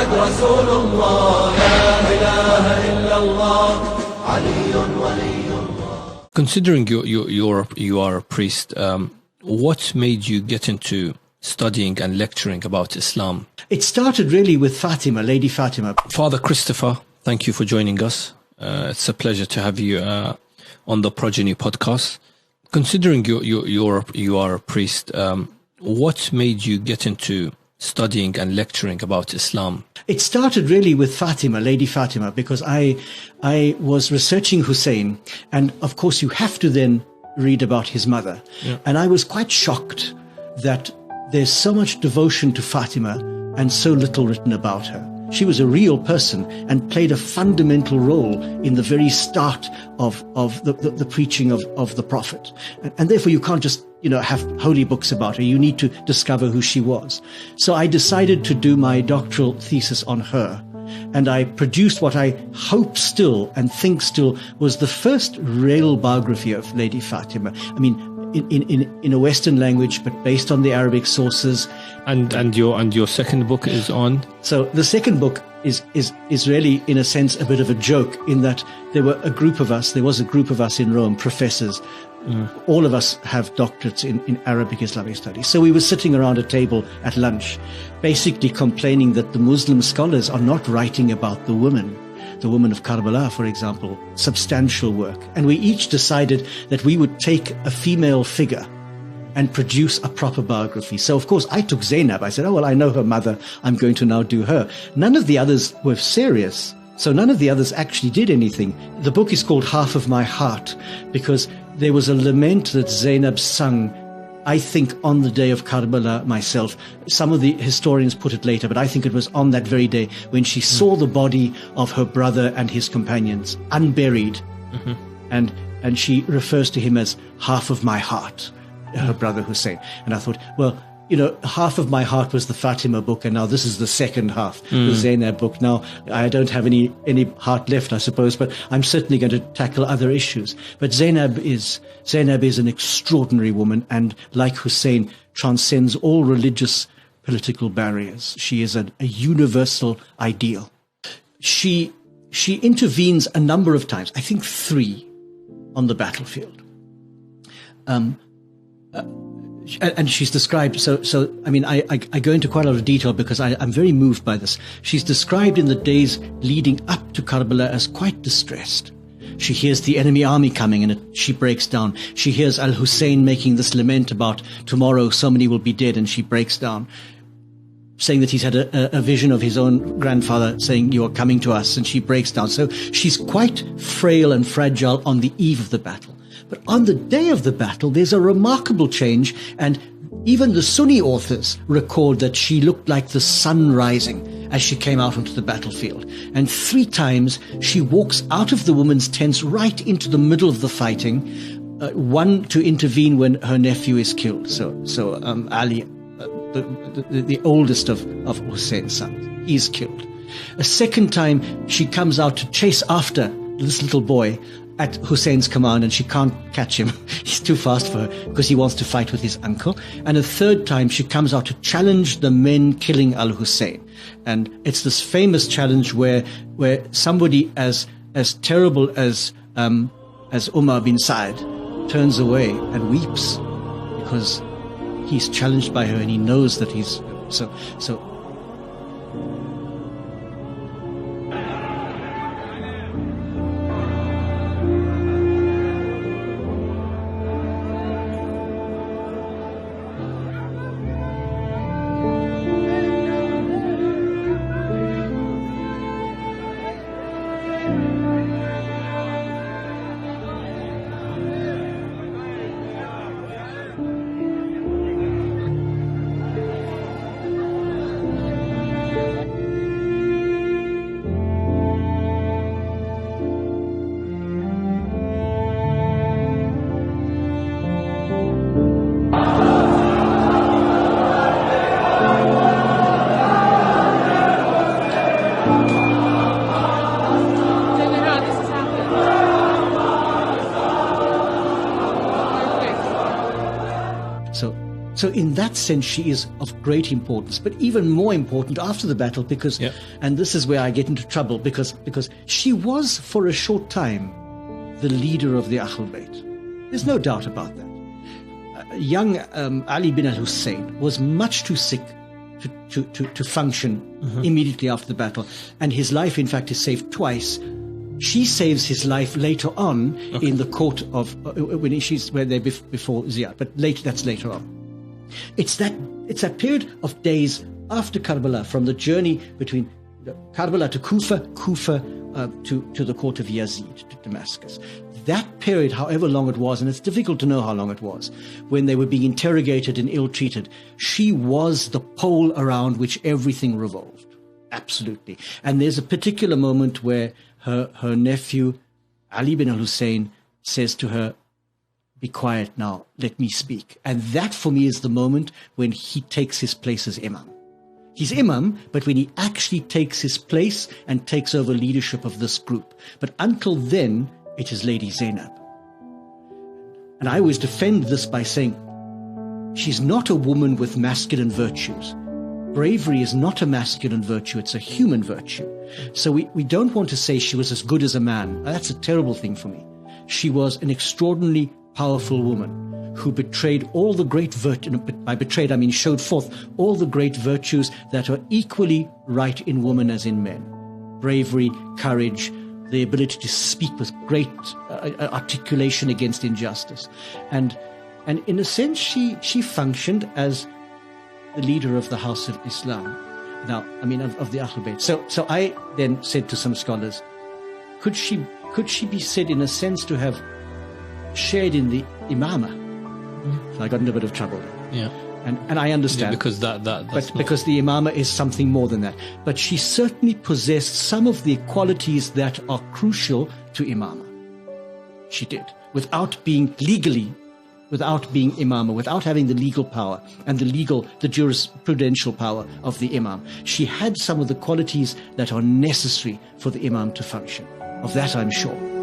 محمد رسول الله لا إله إلا الله علي ولي الله. Considering you are a priest, what made you get into studying and lecturing about Islam? It started really with Fatima, Lady Fatima. Father Christopher, thank you for joining us. It's a pleasure to have you on the Progeny podcast. Considering you are a priest, what made you get into studying and lecturing about Islam? It started really with Fatima, Lady Fatima, because I was researching Hussein, and of course you have to then read about his mother. Yeah. And I was quite shocked that there's so much devotion to Fatima and so little written about her. She was a real person and played a fundamental role in the very start of the preaching of the Prophet. And therefore you can't just, have holy books about her. You need to discover who she was. So I decided to do my doctoral thesis on her. And I produced what I hope still and think still was the first real biography of Lady Fatima. I mean, in a Western language, but based on the Arabic sources. And your second book is on? So the second book is really, in a sense, a bit of a joke, in that there was a group of us in Rome, professors. All of us have doctorates in Arabic Islamic studies. So we were sitting around a table at lunch, basically complaining that the Muslim scholars are not writing about the women of Karbala, for example, substantial work. And we each decided that we would take a female figure and produce a proper biography. So, of course, I took Zainab. I said, oh, well, I know her mother. I'm going to now do her. None of the others were serious. So none of the others actually did anything. The book is called Half of My Heart because there was a lament that Zainab sung, I think, on the day of Karbala myself. Some of the historians put it later, but I think it was on that very day when she saw the body of her brother and his companions unburied. And she refers to him as half of my heart, her brother Hussein. And I thought, well, half of my heart was the Fatima book, and now this is the second half, the Zainab book. Now, I don't have any heart left, I suppose, but I'm certainly going to tackle other issues. But Zainab is an extraordinary woman, and like Hussein, transcends all religious, political barriers. She is a universal ideal. She intervenes a number of times, I think 3, on the battlefield. And she's described, so I mean, I go into quite a lot of detail because I'm very moved by this. She's described in the days leading up to Karbala as quite distressed. She hears the enemy army coming and she breaks down. She hears Al-Hussein making this lament about tomorrow so many will be dead, and she breaks down, saying that he's had a vision of his own grandfather saying, you are coming to us, and she breaks down. So she's quite frail and fragile on the eve of the battle. But on the day of the battle, there's a remarkable change, and even the Sunni authors record that she looked like the sun rising as she came out onto the battlefield. And 3 times she walks out of the women's tents right into the middle of the fighting, one to intervene when her nephew is killed. So Ali, the oldest of Hussein's sons, he's killed. A second time she comes out to chase after this little boy at Hussein's command, and she can't catch him. He's too fast for her because he wants to fight with his uncle. And a third time she comes out to challenge the men killing Al-Hussein. And it's this famous challenge where somebody as terrible as Umar bin Sa'd turns away and weeps because he's challenged by her and he knows that he's so. So in that sense, she is of great importance, but even more important after the battle because, and this is where I get into trouble, because she was for a short time the leader of the Ahl Bayt. There's no doubt about that. Young Ali bin al-Hussein was much too sick to function immediately after the battle, and his life, in fact, is saved twice. She saves his life later on in the court of when they're before Ziyad, but that's later on. It's that period of days after Karbala, from the journey between Karbala to Kufa to the court of Yazid, to Damascus. That period, however long it was, and it's difficult to know how long it was, when they were being interrogated and ill-treated, she was the pole around which everything revolved. Absolutely. And there's a particular moment where her nephew, Ali bin al-Hussein, says to her, "Be quiet now, let me speak." And that for me is the moment when he takes his place as Imam. He's Imam, but when he actually takes his place and takes over leadership of this group. But until then, it is Lady Zainab. And I always defend this by saying, she's not a woman with masculine virtues. Bravery is not a masculine virtue, it's a human virtue. So we don't want to say she was as good as a man. That's a terrible thing for me. She was an extraordinarily powerful woman who betrayed all the great virtues. By betrayed, I mean showed forth all the great virtues that are equally right in women as in men. Bravery, courage, the ability to speak with great articulation against injustice. And in a sense, she functioned as the leader of the House of Islam. Now, I mean, of the Ahl Bayt. So I then said to some scholars, could she be said in a sense to have shared in the imamah? So I got into a bit of trouble there. Yeah. And I understand. Yeah, because that's because the imamah is something more than that. But she certainly possessed some of the qualities that are crucial to imamah. She did. Without being imamah, without having the legal power and the jurisprudential power of the imam. She had some of the qualities that are necessary for the imam to function. Of that I'm sure.